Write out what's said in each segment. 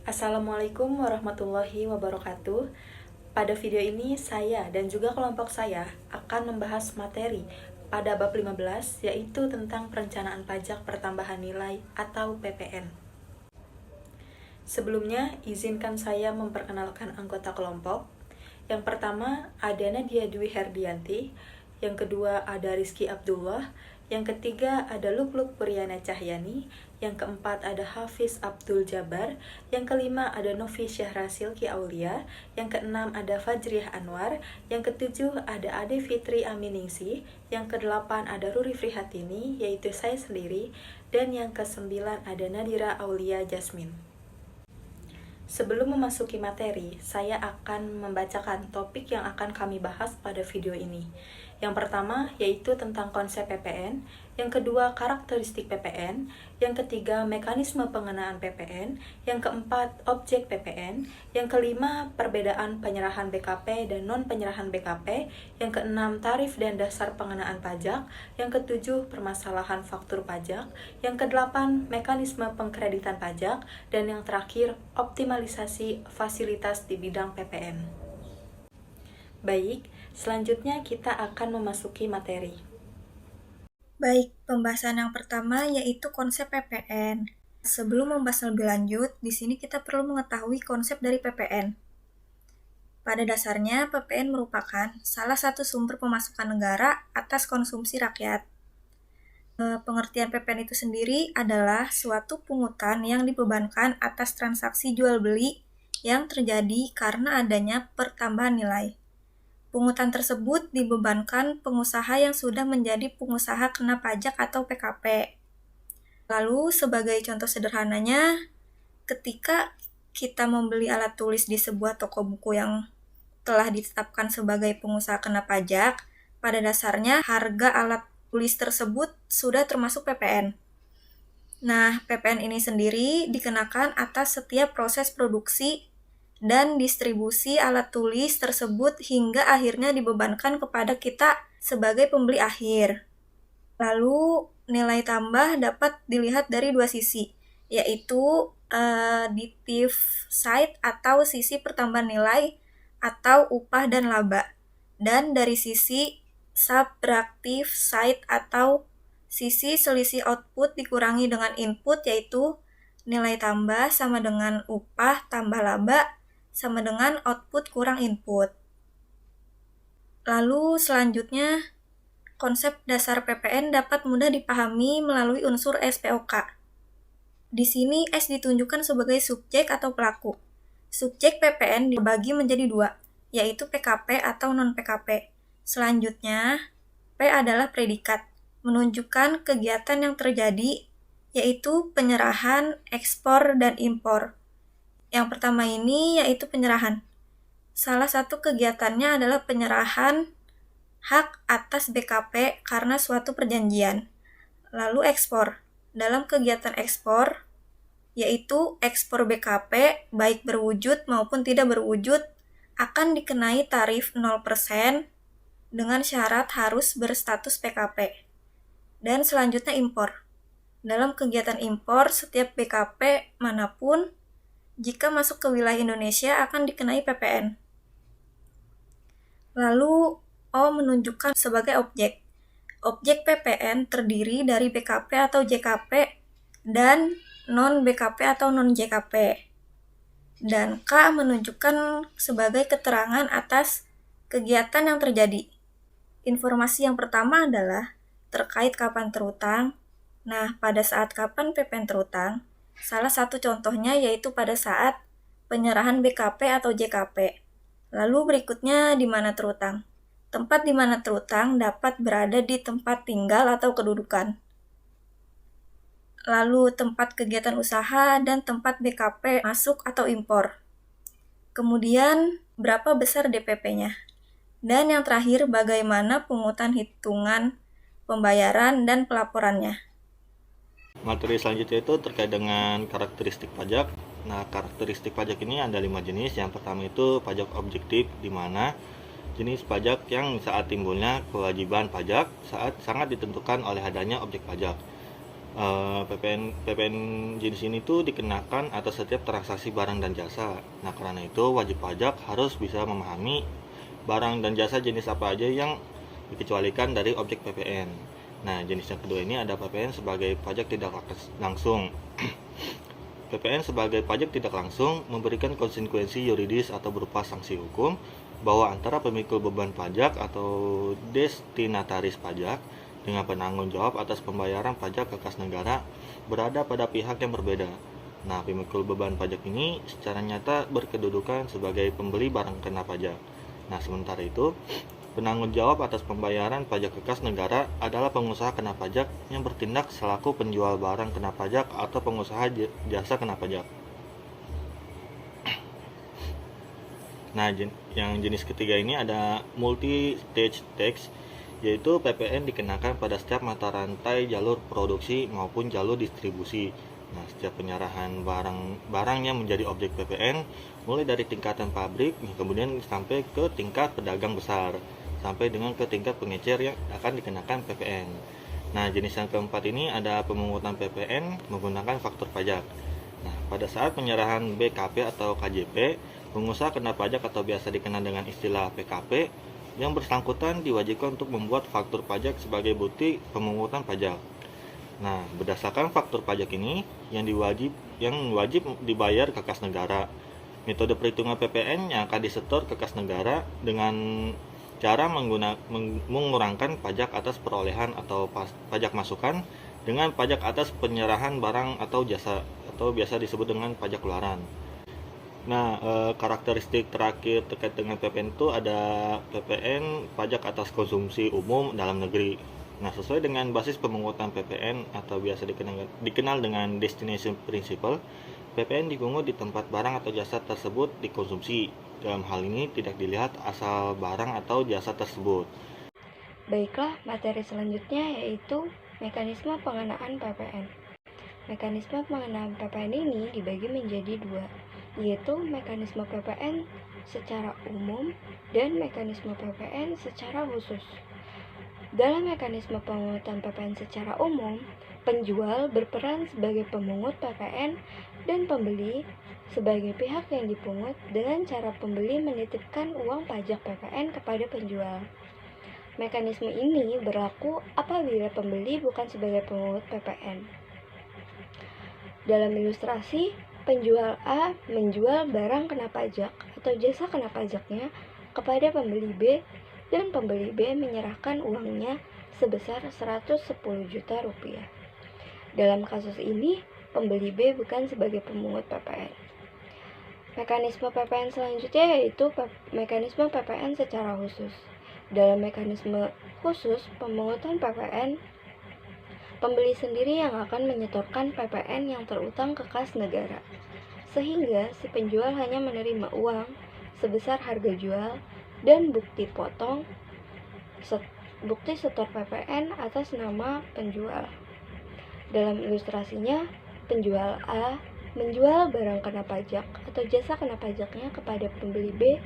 Assalamualaikum warahmatullahi wabarakatuh. Pada video ini saya dan juga kelompok saya akan membahas materi pada bab 15 yaitu tentang perencanaan pajak pertambahan nilai atau PPN. Sebelumnya, izinkan saya memperkenalkan anggota kelompok. Yang pertama ada Nadia Dwi Herdianti, yang kedua ada Rizky Abdullah, yang ketiga ada Lukluk Puryana Cahyani, yang keempat ada Hafiz Abdul Jabar, yang kelima ada Novi Syahrasil Ki Aulia, yang keenam ada Fajriah Anwar, yang ketujuh ada Ade Fitri Aminingsi, yang kedelapan ada Ruri Frihatini, yaitu saya sendiri, dan yang kesembilan ada Nadira Aulia Jasmine. Sebelum memasuki materi, saya akan membacakan topik yang akan kami bahas pada video ini. Yang pertama yaitu tentang konsep PPN, yang kedua karakteristik PPN, yang ketiga mekanisme pengenaan PPN, yang keempat objek PPN, yang kelima perbedaan penyerahan BKP dan non-penyerahan BKP, yang keenam tarif dan dasar pengenaan pajak, yang ketujuh permasalahan faktur pajak, yang kedelapan mekanisme pengkreditan pajak, dan yang terakhir optimalisasi fasilitas di bidang PPN. Baik, selanjutnya kita akan memasuki materi. Baik, pembahasan yang pertama yaitu konsep PPN. Sebelum membahas lebih lanjut, di sini kita perlu mengetahui konsep dari PPN. Pada dasarnya, PPN merupakan salah satu sumber pemasukan negara atas konsumsi rakyat. Pengertian PPN itu sendiri adalah suatu pungutan yang dibebankan atas transaksi jual-beli yang terjadi karena adanya pertambahan nilai. Pungutan tersebut dibebankan pengusaha yang sudah menjadi pengusaha kena pajak atau PKP. Lalu, sebagai contoh sederhananya, ketika kita membeli alat tulis di sebuah toko buku yang telah ditetapkan sebagai pengusaha kena pajak, pada dasarnya harga alat tulis tersebut sudah termasuk PPN. Nah, PPN ini sendiri dikenakan atas setiap proses produksi dan distribusi alat tulis tersebut hingga akhirnya dibebankan kepada kita sebagai pembeli akhir. Lalu, nilai tambah dapat dilihat dari dua sisi, yaitu additive side atau sisi pertambahan nilai atau upah dan laba, dan dari sisi subtractive side atau sisi selisih output dikurangi dengan input, yaitu nilai tambah sama dengan upah tambah laba sama dengan output kurang input. Lalu selanjutnya, konsep dasar PPN dapat mudah dipahami melalui unsur SPOK. Di sini S ditunjukkan sebagai subjek atau pelaku. Subjek PPN dibagi menjadi dua, yaitu PKP atau non-PKP. Selanjutnya, P adalah predikat, menunjukkan kegiatan yang terjadi, yaitu penyerahan, ekspor, dan impor. Yang pertama ini yaitu penyerahan. Salah satu kegiatannya adalah penyerahan hak atas BKP karena suatu perjanjian. Lalu ekspor. Dalam kegiatan ekspor, yaitu ekspor BKP baik berwujud maupun tidak berwujud akan dikenai tarif 0% dengan syarat harus berstatus PKP. Dan selanjutnya impor. Dalam kegiatan impor, setiap BKP manapun jika masuk ke wilayah Indonesia akan dikenai PPN. Lalu, O menunjukkan sebagai objek. Objek PPN terdiri dari BKP atau JKP dan non-BKP atau non-JKP. Dan K menunjukkan sebagai keterangan atas kegiatan yang terjadi. Informasi yang pertama adalah terkait kapan terutang. Nah, pada saat kapan PPN terutang? Salah satu contohnya yaitu pada saat penyerahan BKP atau JKP. Lalu berikutnya di mana terutang. Tempat di mana terutang dapat berada di tempat tinggal atau kedudukan. Lalu tempat kegiatan usaha dan tempat BKP masuk atau impor. Kemudian berapa besar DPP-nya. Dan yang terakhir bagaimana pungutan hitungan pembayaran dan pelaporannya. Materi selanjutnya itu terkait dengan karakteristik pajak. Nah, karakteristik pajak ini ada 5 jenis. Yang pertama itu pajak objektif, di mana jenis pajak yang saat timbulnya kewajiban pajak saat sangat ditentukan oleh adanya objek pajak. PPN jenis ini tuh dikenakan atas setiap transaksi barang dan jasa. Nah, karena itu wajib pajak harus bisa memahami barang dan jasa jenis apa aja yang dikecualikan dari objek PPN. Nah, jenis yang kedua ini ada PPN sebagai pajak tidak langsung. PPN sebagai pajak tidak langsung memberikan konsekuensi yuridis atau berupa sanksi hukum bahwa antara pemikul beban pajak atau destinataris pajak dengan penanggung jawab atas pembayaran pajak ke kas negara berada pada pihak yang berbeda. Nah, pemikul beban pajak ini secara nyata berkedudukan sebagai pembeli barang kena pajak. Nah, sementara itu, penanggung jawab atas pembayaran pajak ke kas negara adalah pengusaha kena pajak yang bertindak selaku penjual barang kena pajak atau pengusaha jasa kena pajak. Nah, yang jenis ketiga ini ada multi-stage tax, yaitu PPN dikenakan pada setiap mata rantai jalur produksi maupun jalur distribusi. Nah, setiap penyerahan barangnya menjadi objek PPN, mulai dari tingkatan pabrik, kemudian sampai ke tingkat pedagang besar, sampai dengan ke tingkat pengecer yang akan dikenakan PPN. Nah, jenis yang keempat ini ada pemungutan PPN menggunakan faktur pajak. Nah, pada saat penyerahan BKP atau KJP, pengusaha kena pajak atau biasa dikenal dengan istilah PKP, yang bersangkutan diwajibkan untuk membuat faktur pajak sebagai bukti pemungutan pajak. Nah, berdasarkan faktur pajak ini yang wajib dibayar ke kas negara. Metode perhitungan PPN yang akan disetor ke kas negara dengan cara mengurangkan pajak atas perolehan atau pajak masukan dengan pajak atas penyerahan barang atau jasa atau biasa disebut dengan pajak keluaran. Nah, karakteristik terakhir terkait dengan PPN itu ada PPN pajak atas konsumsi umum dalam negeri. Nah, sesuai dengan basis pemungutan PPN atau biasa dikenal dengan destination principle, PPN dipungut di tempat barang atau jasa tersebut dikonsumsi. Dalam hal ini tidak dilihat asal barang atau jasa tersebut. Baiklah, materi selanjutnya yaitu mekanisme pengenaan PPN. Mekanisme pengenaan PPN ini dibagi menjadi dua, yaitu mekanisme PPN secara umum dan mekanisme PPN secara khusus. Dalam mekanisme pemungutan PPN secara umum, penjual berperan sebagai pemungut PPN dan pembeli sebagai pihak yang dipungut dengan cara pembeli menitipkan uang pajak PPN kepada penjual. Mekanisme ini berlaku apabila pembeli bukan sebagai pemungut PPN. Dalam ilustrasi, penjual A menjual barang kena pajak atau jasa kena pajaknya kepada pembeli B dan pembeli B menyerahkan uangnya sebesar 110 juta rupiah. Dalam kasus ini, pembeli B bukan sebagai pemungut PPN. Mekanisme PPN selanjutnya yaitu mekanisme PPN secara khusus. Dalam mekanisme khusus pemungutan PPN, pembeli sendiri yang akan menyetorkan PPN yang terutang ke kas negara, sehingga si penjual hanya menerima uang sebesar harga jual dan bukti setor PPN atas nama penjual. Dalam ilustrasinya, penjual A menjual barang kena pajak atau jasa kena pajaknya kepada pembeli B,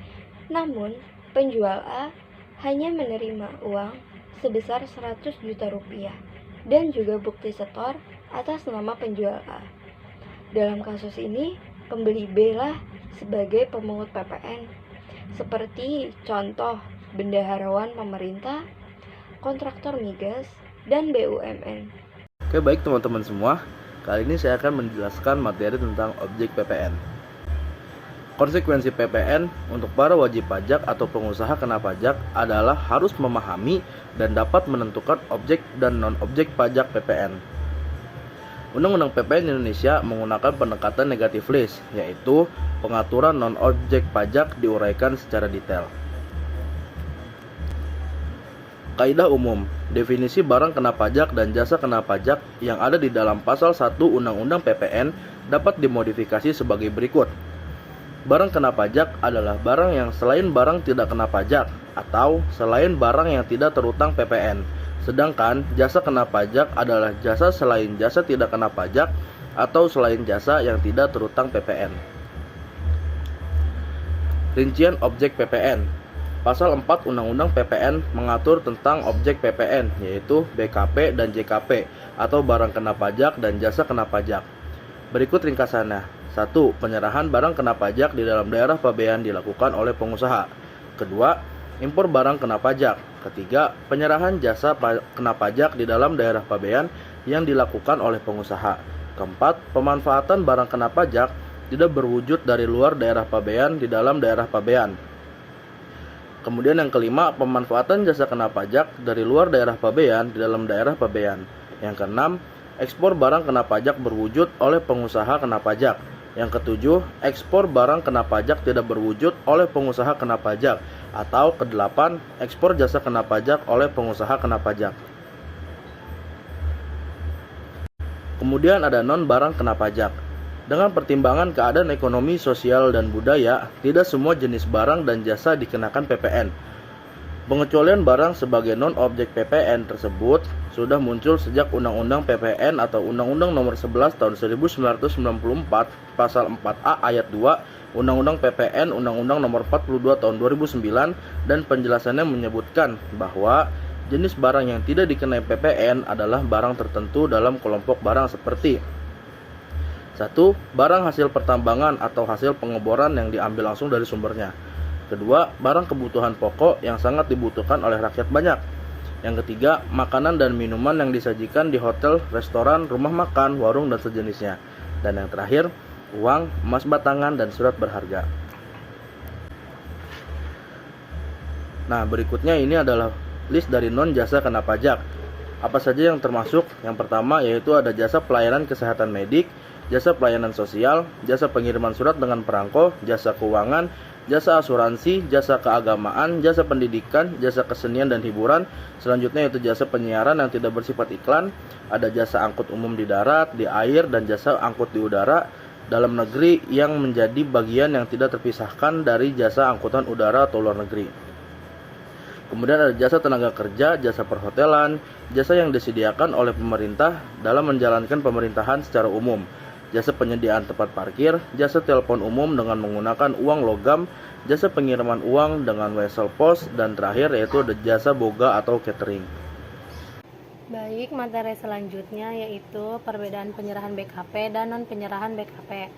namun penjual A hanya menerima uang sebesar 100 juta rupiah dan juga bukti setor atas nama penjual A. Dalam kasus ini, pembeli B lah sebagai pemungut PPN, seperti contoh bendaharawan pemerintah, kontraktor migas, dan BUMN. Oke, baik teman-teman semua. Kali ini saya akan menjelaskan materi tentang objek PPN. Konsekuensi PPN untuk para wajib pajak atau pengusaha kena pajak adalah harus memahami dan dapat menentukan objek dan non-objek pajak PPN. Undang-Undang PPN Indonesia menggunakan pendekatan negative list, yaitu pengaturan non-objek pajak diuraikan secara detail. Kaidah umum, definisi barang kena pajak dan jasa kena pajak yang ada di dalam pasal 1 Undang-Undang PPN dapat dimodifikasi sebagai berikut. Barang kena pajak adalah barang yang selain barang tidak kena pajak atau selain barang yang tidak terutang PPN. Sedangkan jasa kena pajak adalah jasa selain jasa tidak kena pajak atau selain jasa yang tidak terutang PPN. Rincian objek PPN. Pasal 4 Undang-Undang PPN mengatur tentang objek PPN, yaitu BKP dan JKP. atau barang kena pajak dan jasa kena pajak. Berikut ringkasannya. 1. Penyerahan barang kena pajak di dalam daerah pabean dilakukan oleh pengusaha. Kedua, impor barang kena pajak. Ketiga, penyerahan jasa kena pajak di dalam daerah pabean yang dilakukan oleh pengusaha. Keempat, pemanfaatan barang kena pajak tidak berwujud dari luar daerah pabean di dalam daerah pabean. Kemudian yang kelima, pemanfaatan jasa kena pajak dari luar daerah pabean di dalam daerah pabean. Yang keenam, ekspor barang kena pajak berwujud oleh pengusaha kena pajak. Yang ketujuh, ekspor barang kena pajak tidak berwujud oleh pengusaha kena pajak. Atau kedelapan, ekspor jasa kena pajak oleh pengusaha kena pajak. Kemudian ada non barang kena pajak. Dengan pertimbangan keadaan ekonomi, sosial, dan budaya, tidak semua jenis barang dan jasa dikenakan PPN. Pengecualian barang sebagai non-objek PPN tersebut sudah muncul sejak Undang-Undang PPN atau Undang-Undang Nomor 11 Tahun 1994 Pasal 4A Ayat 2 Undang-Undang PPN Undang-Undang Nomor 42 Tahun 2009 dan penjelasannya menyebutkan bahwa jenis barang yang tidak dikenai PPN adalah barang tertentu dalam kelompok barang seperti 1. Barang hasil pertambangan atau hasil pengeboran yang diambil langsung dari sumbernya. Kedua, barang kebutuhan pokok yang sangat dibutuhkan oleh rakyat banyak. Yang ketiga, makanan dan minuman yang disajikan di hotel, restoran, rumah makan, warung, dan sejenisnya. Dan yang terakhir, uang, emas batangan, dan surat berharga. Nah, berikutnya ini adalah list dari non-jasa kena pajak. Apa saja yang termasuk? Yang pertama yaitu ada jasa pelayanan kesehatan medik, jasa pelayanan sosial, jasa pengiriman surat dengan perangko, jasa keuangan, jasa asuransi, jasa keagamaan, jasa pendidikan, jasa kesenian dan hiburan. Selanjutnya yaitu jasa penyiaran yang tidak bersifat iklan, ada jasa angkut umum di darat, di air, dan jasa angkut di udara dalam negeri yang menjadi bagian yang tidak terpisahkan dari jasa angkutan udara atau luar negeri. Kemudian ada jasa tenaga kerja, jasa perhotelan, jasa yang disediakan oleh pemerintah dalam menjalankan pemerintahan secara umum, jasa penyediaan tempat parkir, jasa telepon umum dengan menggunakan uang logam, jasa pengiriman uang dengan wesel pos, dan terakhir yaitu ada jasa boga atau catering. Baik, materi selanjutnya yaitu perbedaan penyerahan BKP dan non-penyerahan BKP.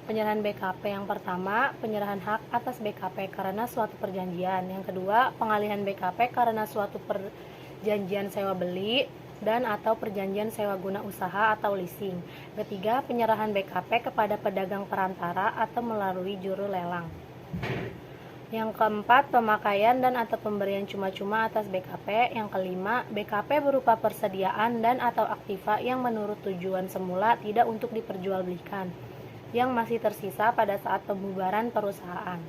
Penyerahan BKP yang pertama, penyerahan hak atas BKP karena suatu perjanjian. Yang kedua, pengalihan BKP karena suatu perjanjian sewa beli dan atau perjanjian sewa guna usaha atau leasing. Ketiga, penyerahan BKP kepada pedagang perantara atau melalui juru lelang. Yang keempat, pemakaian dan atau pemberian cuma-cuma atas BKP. Yang kelima, BKP berupa persediaan dan atau aktiva yang menurut tujuan semula tidak untuk diperjualbelikan, yang masih tersisa pada saat pembubaran perusahaan.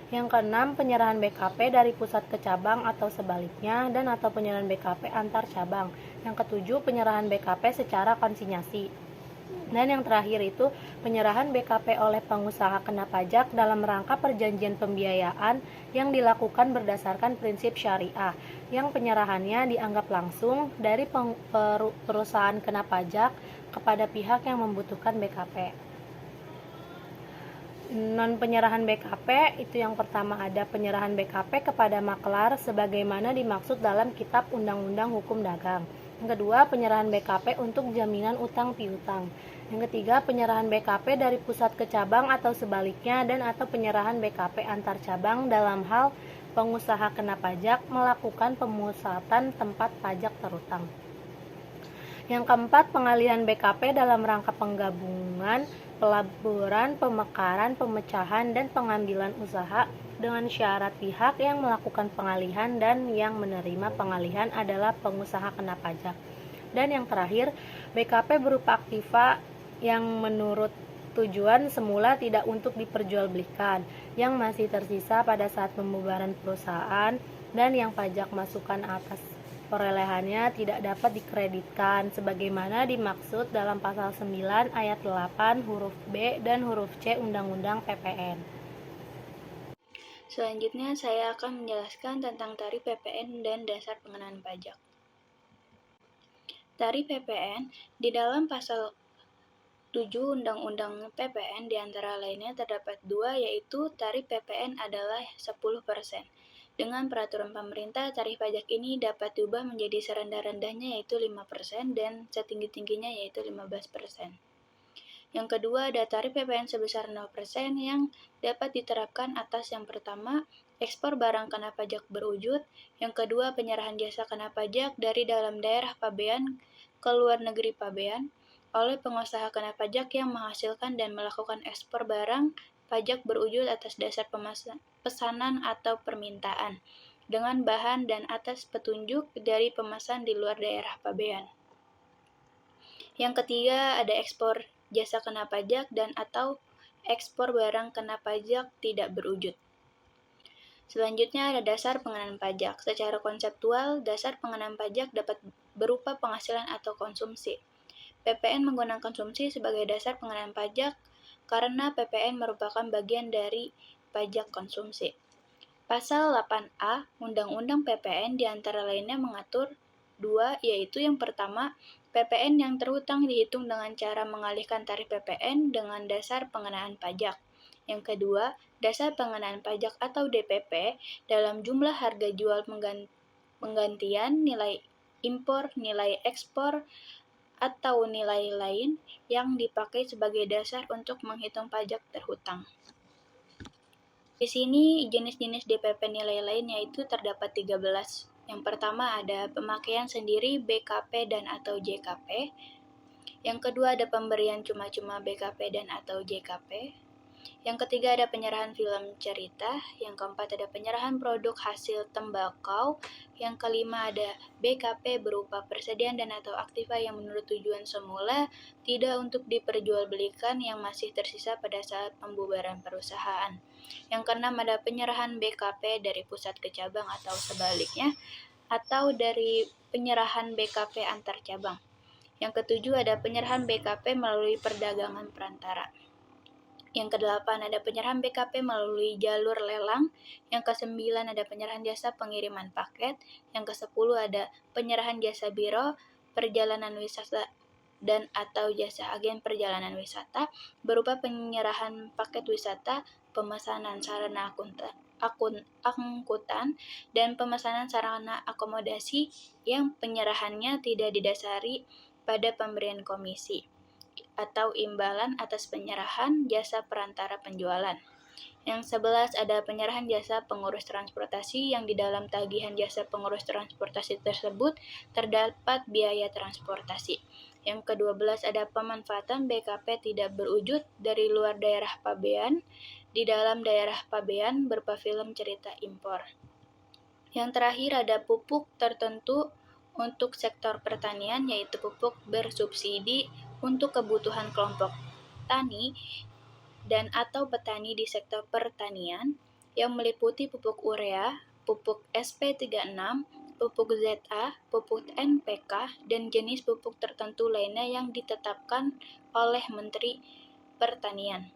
Yang keenam, penyerahan BKP dari pusat ke cabang atau sebaliknya dan atau penyerahan BKP antar cabang. Yang ketujuh, penyerahan BKP secara konsinyasi. Dan yang terakhir itu penyerahan BKP oleh pengusaha kena pajak dalam rangka perjanjian pembiayaan yang dilakukan berdasarkan prinsip syariah, yang penyerahannya dianggap langsung dari perusahaan kena pajak kepada pihak yang membutuhkan BKP. Non penyerahan BKP itu yang pertama ada penyerahan BKP kepada maklar sebagaimana dimaksud dalam Kitab Undang-Undang Hukum Dagang. Yang kedua, penyerahan BKP untuk jaminan utang piutang. Yang ketiga, penyerahan BKP dari pusat ke cabang atau sebaliknya dan atau penyerahan BKP antar cabang dalam hal pengusaha kena pajak melakukan pemusatan tempat pajak terutang. Yang keempat, pengalihan BKP dalam rangka penggabungan, pelaburan, pemekaran, pemecahan, dan pengambilan usaha dengan syarat pihak yang melakukan pengalihan dan yang menerima pengalihan adalah pengusaha kena pajak. Dan yang terakhir, BKP berupa aktiva yang menurut tujuan semula tidak untuk diperjualbelikan, yang masih tersisa pada saat pembubaran perusahaan, dan yang pajak masukan atas perolehannya tidak dapat dikreditkan sebagaimana dimaksud dalam pasal 9 ayat 8 huruf B dan huruf C Undang-Undang PPN. Selanjutnya saya akan menjelaskan tentang tarif PPN dan dasar pengenaan pajak. Tarif PPN di dalam pasal 7 Undang-Undang PPN diantara lainnya terdapat dua, yaitu tarif PPN adalah 10%. Dengan peraturan pemerintah, tarif pajak ini dapat diubah menjadi serendah-rendahnya yaitu 5% dan setinggi-tingginya yaitu 15%. Yang kedua ada tarif PPN sebesar 0% yang dapat diterapkan atas yang pertama, ekspor barang kena pajak berwujud, yang kedua penyerahan jasa kena pajak dari dalam daerah pabean ke luar negeri pabean oleh pengusaha kena pajak yang menghasilkan dan melakukan ekspor barang pajak berwujud atas dasar pesanan atau permintaan dengan bahan dan atas petunjuk dari pemesan di luar daerah pabean. Yang ketiga ada ekspor jasa kena pajak dan atau ekspor barang kena pajak tidak berwujud. Selanjutnya ada dasar pengenaan pajak. Secara konseptual, dasar pengenaan pajak dapat berupa penghasilan atau konsumsi. PPN menggunakan konsumsi sebagai dasar pengenaan pajak karena PPN merupakan bagian dari pajak konsumsi. Pasal 8A Undang-Undang PPN di antara lainnya mengatur 2, yaitu yang pertama, PPN yang terhutang dihitung dengan cara mengalihkan tarif PPN dengan dasar pengenaan pajak. Yang kedua, dasar pengenaan pajak atau DPP dalam jumlah harga jual penggantian, nilai impor, nilai ekspor, atau nilai lain yang dipakai sebagai dasar untuk menghitung pajak terhutang. Di sini jenis-jenis DPP nilai lain yaitu terdapat 13. Yang pertama ada pemakaian sendiri BKP dan atau JKP. Yang kedua ada pemberian cuma-cuma BKP dan atau JKP. Yang ketiga ada penyerahan film cerita. Yang keempat ada penyerahan produk hasil tembakau. Yang kelima ada BKP berupa persediaan dan atau aktiva yang menurut tujuan semula tidak untuk diperjualbelikan yang masih tersisa pada saat pembubaran perusahaan. Yang keenam ada penyerahan BKP dari pusat ke cabang atau sebaliknya, atau dari penyerahan BKP antar cabang. Yang ketujuh ada penyerahan BKP melalui perdagangan perantara. Yang kedelapan ada penyerahan BKP melalui jalur lelang. Yang kesembilan ada penyerahan jasa pengiriman paket. Yang kesepuluh ada penyerahan jasa biro, perjalanan wisata dan atau jasa agen perjalanan wisata berupa penyerahan paket wisata, pemesanan sarana angkutan, dan pemesanan sarana akomodasi yang penyerahannya tidak didasari pada pemberian komisi atau imbalan atas penyerahan jasa perantara penjualan. Yang 11 ada penyerahan jasa pengurus transportasi yang di dalam tagihan jasa pengurus transportasi tersebut terdapat biaya transportasi. Yang ke-12 ada pemanfaatan BKP tidak berwujud dari luar daerah pabean di dalam daerah pabean berupa film cerita impor. Yang terakhir ada pupuk tertentu untuk sektor pertanian yaitu pupuk bersubsidi untuk kebutuhan kelompok tani dan atau petani di sektor pertanian yang meliputi pupuk urea, pupuk SP36, pupuk ZA, pupuk NPK, dan jenis pupuk tertentu lainnya yang ditetapkan oleh Menteri Pertanian.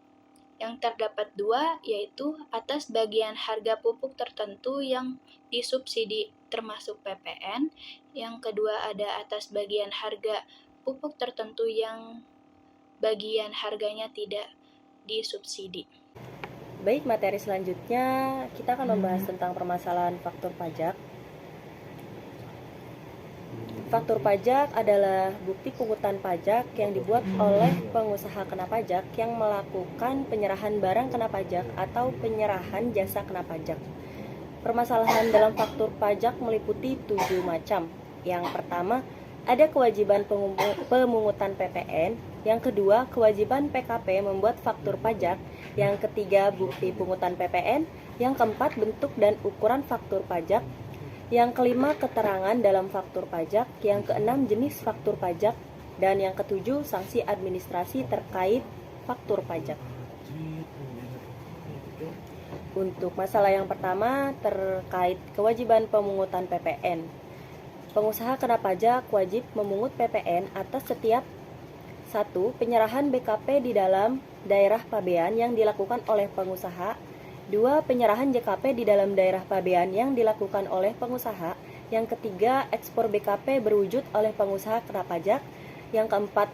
Yang terdapat 2 yaitu atas bagian harga pupuk tertentu yang disubsidi termasuk PPN. Yang kedua ada atas bagian harga pupuk tertentu yang bagian harganya tidak disubsidi. Baik, materi selanjutnya kita akan membahas tentang permasalahan faktur pajak. Faktur pajak adalah bukti pungutan pajak yang dibuat oleh pengusaha kena pajak yang melakukan penyerahan barang kena pajak atau penyerahan jasa kena pajak. Permasalahan dalam faktur pajak meliputi 7 macam. Yang pertama, ada kewajiban pemungutan PPN. Yang kedua, kewajiban PKP membuat faktur pajak. Yang ketiga, bukti pungutan PPN. Yang keempat, bentuk dan ukuran faktur pajak. Yang kelima, keterangan dalam faktur pajak. Yang keenam, jenis faktur pajak. Dan yang ketujuh, sanksi administrasi terkait faktur pajak. Untuk masalah yang pertama terkait kewajiban pemungutan PPN. Pengusaha kena pajak wajib memungut PPN atas setiap 1. Penyerahan BKP di dalam daerah pabean yang dilakukan oleh pengusaha. 2. Penyerahan JKP di dalam daerah pabean yang dilakukan oleh pengusaha. Yang ketiga, ekspor BKP berwujud oleh pengusaha kena pajak. Yang keempat,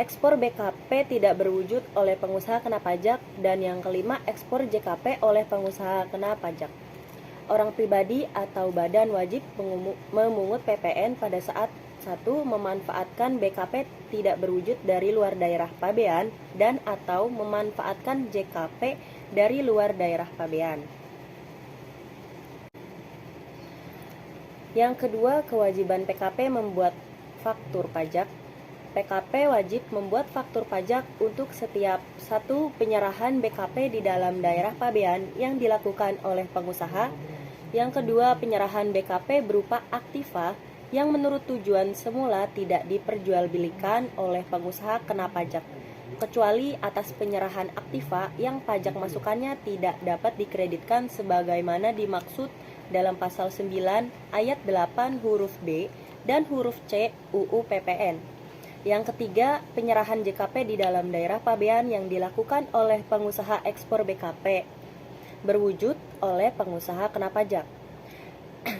ekspor BKP tidak berwujud oleh pengusaha kena pajak. Dan yang kelima, ekspor JKP oleh pengusaha kena pajak. orang pribadi atau badan wajib memungut PPN pada saat 1. Memanfaatkan BKP tidak berwujud dari luar daerah pabean dan atau memanfaatkan JKP dari luar daerah pabean. Yang kedua, kewajiban PKP membuat faktur pajak. PKP wajib membuat faktur pajak untuk setiap 1. Penyerahan BKP di dalam daerah pabean yang dilakukan oleh pengusaha. Yang kedua, penyerahan BKP berupa aktiva yang menurut tujuan semula tidak diperjualbelikan oleh pengusaha kena pajak, kecuali atas penyerahan aktiva yang pajak masukannya tidak dapat dikreditkan sebagaimana dimaksud dalam pasal 9 ayat 8 huruf B dan huruf C UU PPN. Yang ketiga, penyerahan JKP di dalam daerah pabean yang dilakukan oleh pengusaha ekspor BKP berwujud oleh pengusaha kena pajak.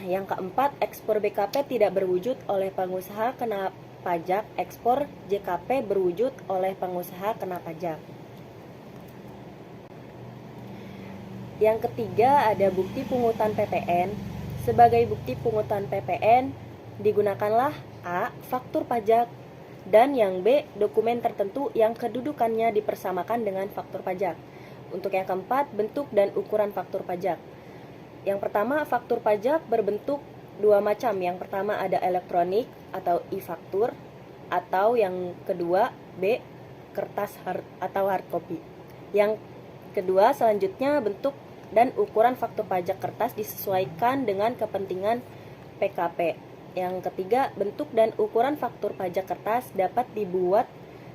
Yang keempat, ekspor BKP tidak berwujud oleh pengusaha kena pajak, ekspor JKP berwujud oleh pengusaha kena pajak. Yang ketiga, ada bukti pungutan PPN. Sebagai bukti pungutan PPN, digunakanlah A. Faktur pajak, dan yang B. Dokumen tertentu yang kedudukannya dipersamakan dengan faktur pajak. Untuk yang keempat, bentuk dan ukuran faktur pajak. Yang pertama, faktur pajak berbentuk dua macam. Yang pertama ada elektronik atau e-faktur, atau yang kedua B. kertas atau hard copy. Yang kedua, selanjutnya bentuk dan ukuran faktur pajak kertas disesuaikan dengan kepentingan PKP. Yang ketiga, bentuk dan ukuran faktur pajak kertas dapat dibuat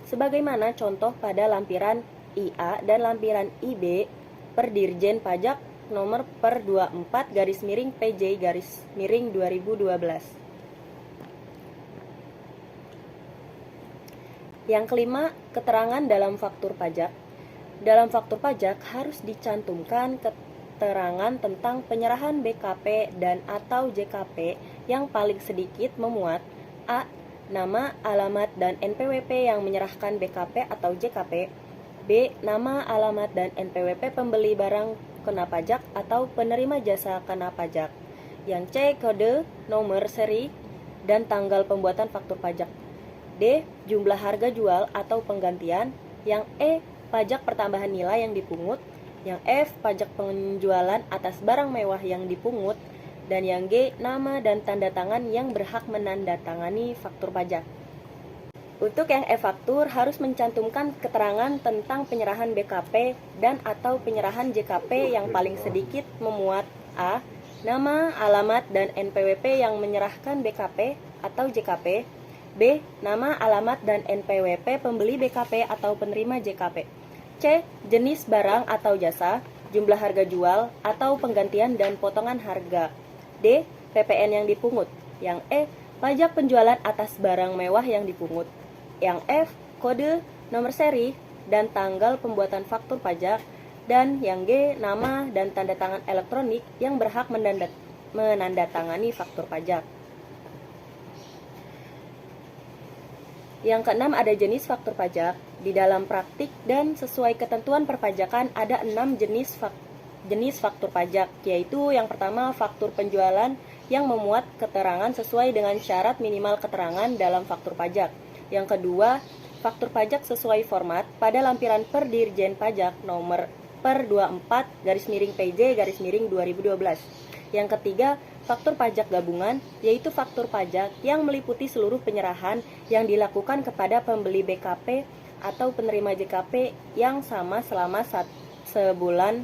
sebagaimana contoh pada lampiran IA dan lampiran IB per Dirjen Pajak nomor per 24 garis miring PJ garis miring 2012. Yang kelima, keterangan dalam faktur pajak. Dalam faktur pajak harus dicantumkan keterangan tentang penyerahan BKP dan atau JKP yang paling sedikit memuat A. Nama, alamat, dan NPWP yang menyerahkan BKP atau JKP. B. Nama, alamat, dan NPWP pembeli barang kena pajak atau penerima jasa kena pajak. Yang C. Kode, nomor seri, dan tanggal pembuatan faktur pajak. D. Jumlah harga jual atau penggantian. Yang E. Pajak pertambahan nilai yang dipungut. Yang F. Pajak penjualan atas barang mewah yang dipungut. Dan yang G. Nama dan tanda tangan yang berhak menandatangani faktur pajak. Untuk yang e-faktur harus mencantumkan keterangan tentang penyerahan BKP dan atau penyerahan JKP yang paling sedikit memuat A. Nama, alamat, dan NPWP yang menyerahkan BKP atau JKP. B. Nama, alamat, dan NPWP pembeli BKP atau penerima JKP. C. Jenis barang atau jasa, jumlah harga jual, atau penggantian dan potongan harga. D. PPN yang dipungut. Yang E. Pajak penjualan atas barang mewah yang dipungut. Yang F. Kode, nomor seri, dan tanggal pembuatan faktur pajak. Dan yang G. Nama dan tanda tangan elektronik yang berhak menandatangani faktur pajak. Yang keenam, ada jenis faktur pajak. Di dalam praktik dan sesuai ketentuan perpajakan ada 6 jenis faktur pajak, yaitu yang pertama faktur penjualan yang memuat keterangan sesuai dengan syarat minimal keterangan dalam faktur pajak. Yang kedua, faktur pajak sesuai format pada lampiran per Dirjen Pajak nomor per 24 garis miring PJ garis miring 2012. Yang ketiga, faktur pajak gabungan, yaitu faktur pajak yang meliputi seluruh penyerahan yang dilakukan kepada pembeli BKP atau penerima JKP yang sama selama sebulan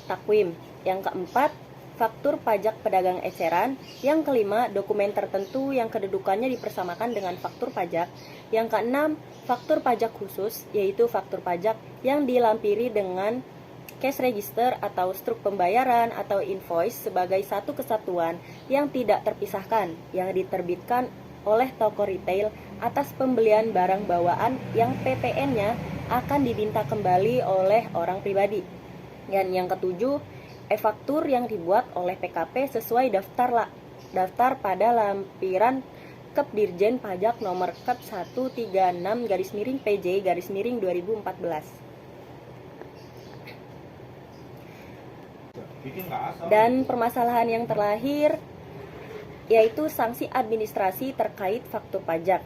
takwim. Yang keempat, faktur pajak pedagang eceran. Yang kelima, dokumen tertentu yang kedudukannya dipersamakan dengan faktur pajak. Yang keenam, faktur pajak khusus, yaitu faktur pajak yang dilampiri dengan cash register atau struk pembayaran atau invoice sebagai satu kesatuan yang tidak terpisahkan yang diterbitkan oleh toko retail atas pembelian barang bawaan yang PPN-nya akan diminta kembali oleh orang pribadi. Dan yang ketujuh, e-faktur yang dibuat oleh PKP sesuai daftar pada lampiran Kep Dirjen Pajak nomor Kep 136 garis miring PJ garis miring 2014. Dan permasalahan yang terlahir yaitu sanksi administrasi terkait faktur pajak.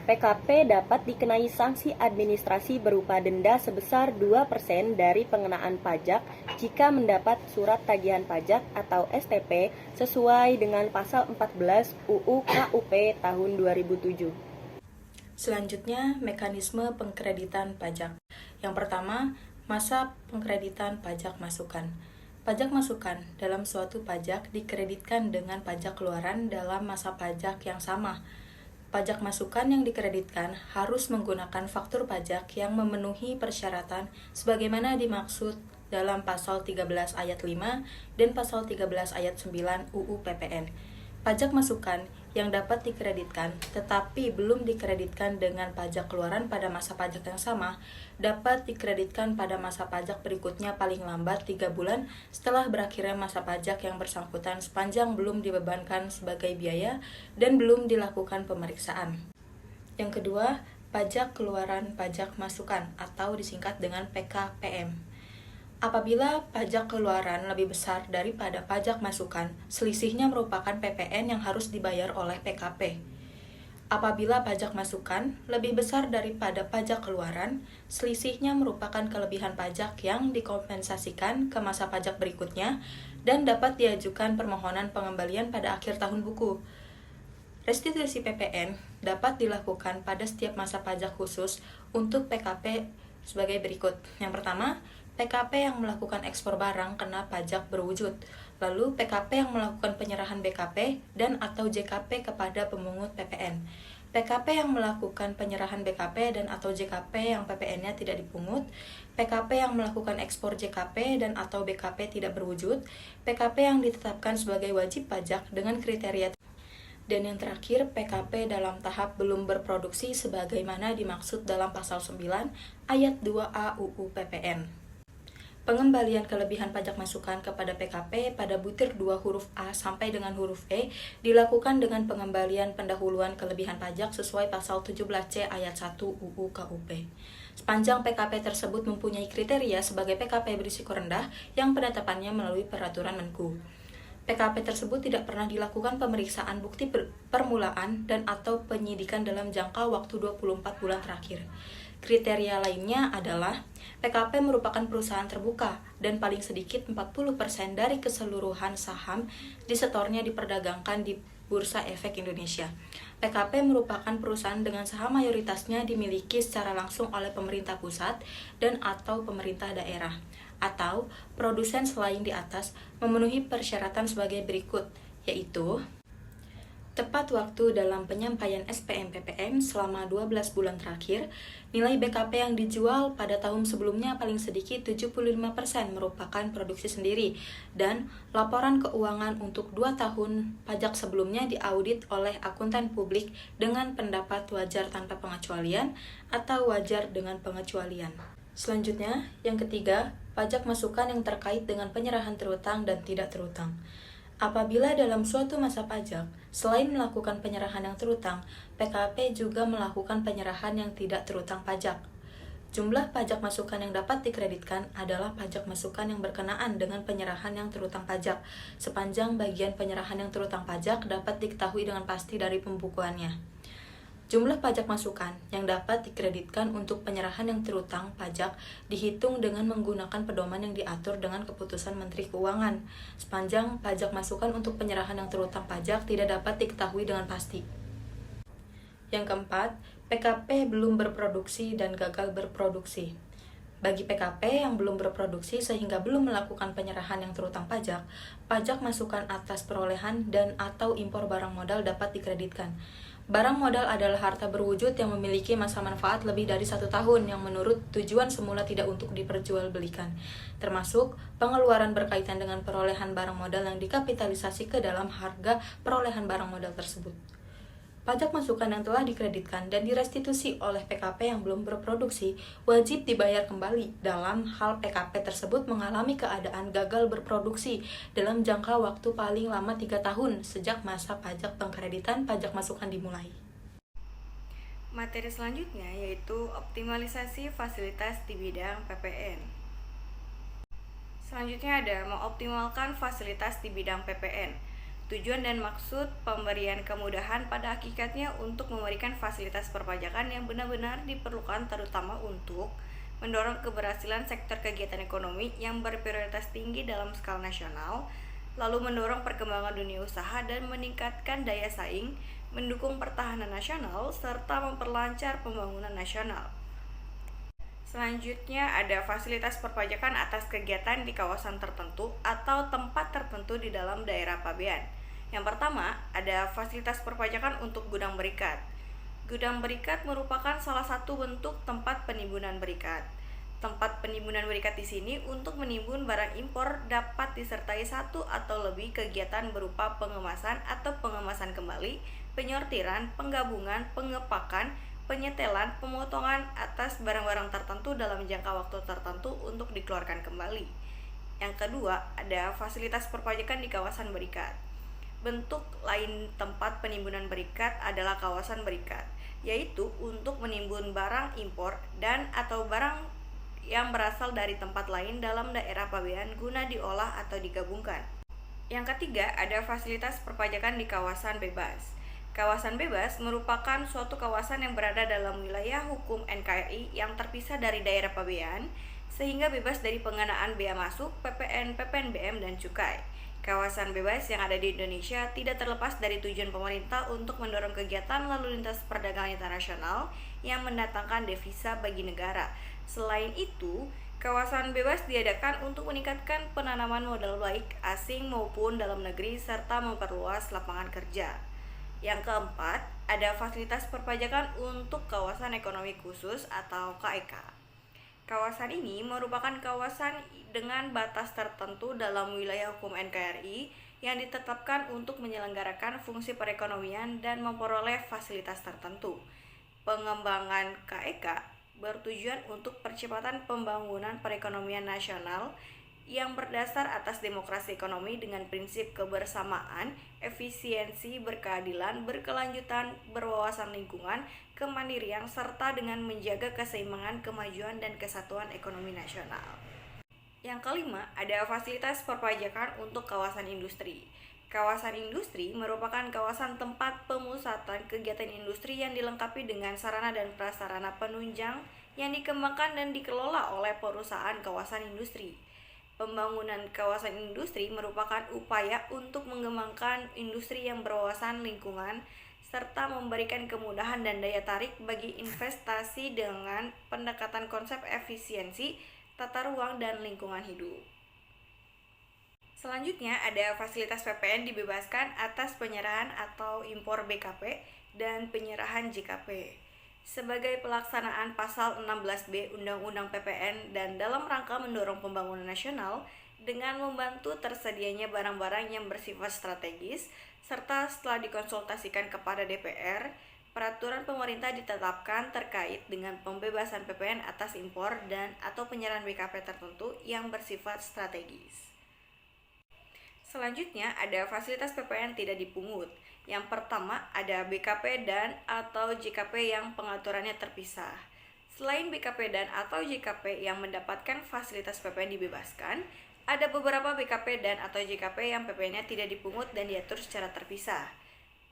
PKP dapat dikenai sanksi administrasi berupa denda sebesar 2% dari pengenaan pajak jika mendapat surat tagihan pajak atau STP sesuai dengan pasal 14 UU KUP tahun 2007. Selanjutnya, mekanisme pengkreditan pajak. Yang pertama, masa pengkreditan pajak masukan. Pajak masukan dalam suatu pajak dikreditkan dengan pajak keluaran dalam masa pajak yang sama. Pajak masukan yang dikreditkan harus menggunakan faktur pajak yang memenuhi persyaratan sebagaimana dimaksud dalam pasal 13 ayat 5 dan pasal 13 ayat 9 UU PPN. Pajak masukan yang dapat dikreditkan tetapi belum dikreditkan dengan pajak keluaran pada masa pajak yang sama dapat dikreditkan pada masa pajak berikutnya paling lambat 3 bulan setelah berakhirnya masa pajak yang bersangkutan sepanjang belum dibebankan sebagai biaya dan belum dilakukan pemeriksaan. Yang kedua, pajak keluaran pajak masukan atau disingkat dengan PKPM. Apabila pajak keluaran lebih besar daripada pajak masukan, selisihnya merupakan PPN yang harus dibayar oleh PKP. Apabila pajak masukan lebih besar daripada pajak keluaran, selisihnya merupakan kelebihan pajak yang dikompensasikan ke masa pajak berikutnya dan dapat diajukan permohonan pengembalian pada akhir tahun buku. Restitusi PPN dapat dilakukan pada setiap masa pajak khusus untuk PKP sebagai berikut. Yang pertama, PKP yang melakukan ekspor barang kena pajak berwujud. Lalu PKP yang melakukan penyerahan BKP dan atau JKP kepada pemungut PPN. PKP yang melakukan penyerahan BKP dan atau JKP yang PPN-nya tidak dipungut. PKP yang melakukan ekspor JKP dan atau BKP tidak berwujud. PKP yang ditetapkan sebagai wajib pajak dengan kriteria. Dan yang terakhir, PKP dalam tahap belum berproduksi sebagaimana dimaksud dalam pasal 9 ayat 2A UU PPN. Pengembalian kelebihan pajak masukan kepada PKP pada butir 2 huruf A sampai dengan huruf E dilakukan dengan pengembalian pendahuluan kelebihan pajak sesuai pasal 17C ayat 1 UU KUP. Sepanjang PKP tersebut mempunyai kriteria sebagai PKP berisiko rendah yang penetapannya melalui peraturan Menku. PKP tersebut tidak pernah dilakukan pemeriksaan bukti permulaan dan atau penyidikan dalam jangka waktu 24 bulan terakhir. Kriteria lainnya adalah PKP merupakan perusahaan terbuka dan paling sedikit 40% dari keseluruhan saham disetornya diperdagangkan di Bursa Efek Indonesia. PKP merupakan perusahaan dengan saham mayoritasnya dimiliki secara langsung oleh pemerintah pusat dan atau pemerintah daerah, atau produsen selain di atas memenuhi persyaratan sebagai berikut, yaitu tepat waktu dalam penyampaian SPM PPN selama 12 bulan terakhir, nilai BKP yang dijual pada tahun sebelumnya paling sedikit 75% merupakan produksi sendiri, dan laporan keuangan untuk 2 tahun pajak sebelumnya diaudit oleh akuntan publik dengan pendapat wajar tanpa pengecualian atau wajar dengan pengecualian. Selanjutnya, yang ketiga, pajak masukan yang terkait dengan penyerahan terutang dan tidak terutang. Apabila dalam suatu masa pajak, selain melakukan penyerahan yang terutang, PKP juga melakukan penyerahan yang tidak terutang pajak. Jumlah pajak masukan yang dapat dikreditkan adalah pajak masukan yang berkenaan dengan penyerahan yang terutang pajak, sepanjang bagian penyerahan yang terutang pajak dapat diketahui dengan pasti dari pembukuannya. Jumlah pajak masukan yang dapat dikreditkan untuk penyerahan yang terutang pajak dihitung dengan menggunakan pedoman yang diatur dengan keputusan Menteri Keuangan, sepanjang pajak masukan untuk penyerahan yang terutang pajak tidak dapat diketahui dengan pasti. Yang keempat, PKP belum berproduksi dan gagal berproduksi. Bagi PKP yang belum berproduksi sehingga belum melakukan penyerahan yang terutang pajak, pajak masukan atas perolehan dan atau impor barang modal dapat dikreditkan. Barang modal adalah harta berwujud yang memiliki masa manfaat lebih dari 1 tahun yang menurut tujuan semula tidak untuk diperjualbelikan, termasuk pengeluaran berkaitan dengan perolehan barang modal yang dikapitalisasi ke dalam harga perolehan barang modal tersebut. Pajak masukan yang telah dikreditkan dan direstitusi oleh PKP yang belum berproduksi wajib dibayar kembali dalam hal PKP tersebut mengalami keadaan gagal berproduksi dalam jangka waktu paling lama 3 tahun sejak masa pajak pengkreditan pajak masukan dimulai. Materi selanjutnya yaitu optimalisasi fasilitas di bidang PPN. Selanjutnya ada mengoptimalkan fasilitas di bidang PPN. Tujuan dan maksud pemberian kemudahan pada hakikatnya untuk memberikan fasilitas perpajakan yang benar-benar diperlukan, terutama untuk mendorong keberhasilan sektor kegiatan ekonomi yang berprioritas tinggi dalam skala nasional, lalu mendorong perkembangan dunia usaha dan meningkatkan daya saing, mendukung pertahanan nasional, serta memperlancar pembangunan nasional. Selanjutnya ada fasilitas perpajakan atas kegiatan di kawasan tertentu atau tempat tertentu di dalam daerah pabean. Yang pertama, ada fasilitas perpajakan untuk gudang berikat. Gudang berikat merupakan salah satu bentuk tempat penimbunan berikat. Tempat penimbunan berikat di sini untuk menimbun barang impor dapat disertai satu atau lebih kegiatan berupa pengemasan atau pengemasan kembali, penyortiran, penggabungan, pengepakan, penyetelan, pemotongan atas barang-barang tertentu dalam jangka waktu tertentu untuk dikeluarkan kembali. Yang kedua, ada fasilitas perpajakan di kawasan berikat. Bentuk lain tempat penimbunan berikat adalah kawasan berikat, yaitu untuk menimbun barang impor dan atau barang yang berasal dari tempat lain dalam daerah pabean guna diolah atau digabungkan. Yang ketiga, ada fasilitas perpajakan di kawasan bebas. Kawasan bebas merupakan suatu kawasan yang berada dalam wilayah hukum NKRI yang terpisah dari daerah pabean, sehingga bebas dari pengenaan bea masuk, PPN, PPNBM, dan cukai. Kawasan bebas yang ada di Indonesia tidak terlepas dari tujuan pemerintah untuk mendorong kegiatan lalu lintas perdagangan internasional yang mendatangkan devisa bagi negara. Selain itu, kawasan bebas diadakan untuk meningkatkan penanaman modal baik asing maupun dalam negeri serta memperluas lapangan kerja. Yang keempat, ada fasilitas perpajakan untuk kawasan ekonomi khusus atau KEK. Kawasan ini merupakan kawasan dengan batas tertentu dalam wilayah hukum NKRI yang ditetapkan untuk menyelenggarakan fungsi perekonomian dan memperoleh fasilitas tertentu. Pengembangan KEK bertujuan untuk percepatan pembangunan perekonomian nasional yang berdasar atas demokrasi ekonomi dengan prinsip kebersamaan, efisiensi, berkeadilan, berkelanjutan, berwawasan lingkungan, kemandirian, serta dengan menjaga keseimbangan, kemajuan, dan kesatuan ekonomi nasional. Yang kelima, ada fasilitas perpajakan untuk kawasan industri. Kawasan industri merupakan kawasan tempat pemusatan kegiatan industri yang dilengkapi dengan sarana dan prasarana penunjang yang dikembangkan dan dikelola oleh perusahaan kawasan industri. Pembangunan kawasan industri merupakan upaya untuk mengembangkan industri yang berwawasan lingkungan serta memberikan kemudahan dan daya tarik bagi investasi dengan pendekatan konsep efisiensi, tata ruang, dan lingkungan hidup. Selanjutnya ada fasilitas PPN dibebaskan atas penyerahan atau impor BKP dan penyerahan JKP. Sebagai pelaksanaan pasal 16B Undang-Undang PPN dan dalam rangka mendorong pembangunan nasional dengan membantu tersedianya barang-barang yang bersifat strategis, serta setelah dikonsultasikan kepada DPR, peraturan pemerintah ditetapkan terkait dengan pembebasan PPN atas impor dan atau penyerahan BKP tertentu yang bersifat strategis. Selanjutnya ada fasilitas PPN tidak dipungut. Yang pertama ada BKP dan atau JKP yang pengaturannya terpisah. Selain BKP dan atau JKP yang mendapatkan fasilitas PPN dibebaskan, ada beberapa BKP dan atau JKP yang PPN-nya tidak dipungut dan diatur secara terpisah.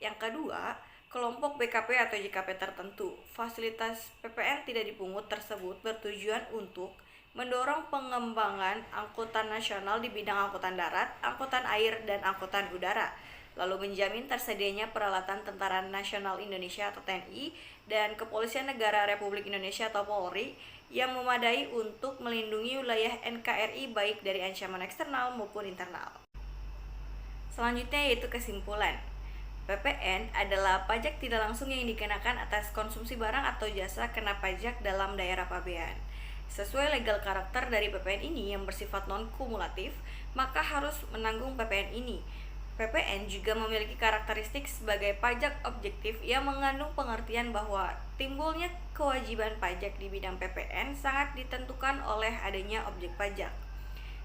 Yang kedua, kelompok BKP atau JKP tertentu. Fasilitas PPN tidak dipungut tersebut bertujuan untuk mendorong pengembangan angkutan nasional di bidang angkutan darat, angkutan air, dan angkutan udara, lalu menjamin tersedianya peralatan Tentara Nasional Indonesia atau TNI dan Kepolisian Negara Republik Indonesia atau Polri yang memadai untuk melindungi wilayah NKRI baik dari ancaman eksternal maupun internal. Selanjutnya yaitu kesimpulan. PPN adalah pajak tidak langsung yang dikenakan atas konsumsi barang atau jasa kena pajak dalam daerah pabean. Sesuai legal karakter dari PPN ini yang bersifat non-kumulatif, maka harus menanggung PPN ini. PPN juga memiliki karakteristik sebagai pajak objektif yang mengandung pengertian bahwa timbulnya kewajiban pajak di bidang PPN sangat ditentukan oleh adanya objek pajak.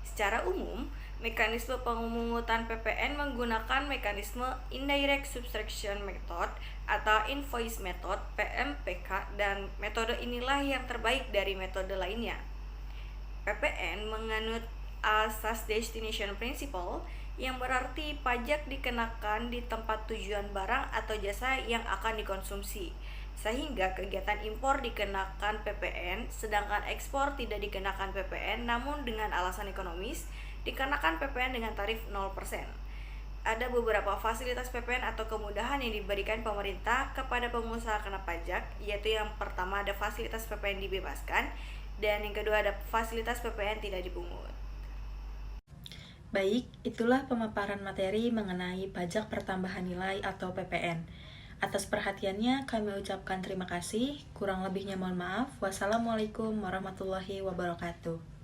Secara umum, mekanisme pemungutan PPN menggunakan mekanisme Indirect Subtraction Method atau Invoice Method (PMPK) dan metode inilah yang terbaik dari metode lainnya. PPN menganut asas destination principle, yang berarti pajak dikenakan di tempat tujuan barang atau jasa yang akan dikonsumsi, sehingga kegiatan impor dikenakan PPN, sedangkan ekspor tidak dikenakan PPN, namun dengan alasan ekonomis dikenakan PPN dengan tarif 0%. Ada beberapa fasilitas PPN atau kemudahan yang diberikan pemerintah kepada pengusaha kena pajak, yaitu yang pertama ada fasilitas PPN dibebaskan, dan yang kedua ada fasilitas PPN tidak dipungut. Baik, itulah pemaparan materi mengenai pajak pertambahan nilai atau PPN. Atas perhatiannya kami ucapkan terima kasih, kurang lebihnya mohon maaf. Wassalamualaikum warahmatullahi wabarakatuh.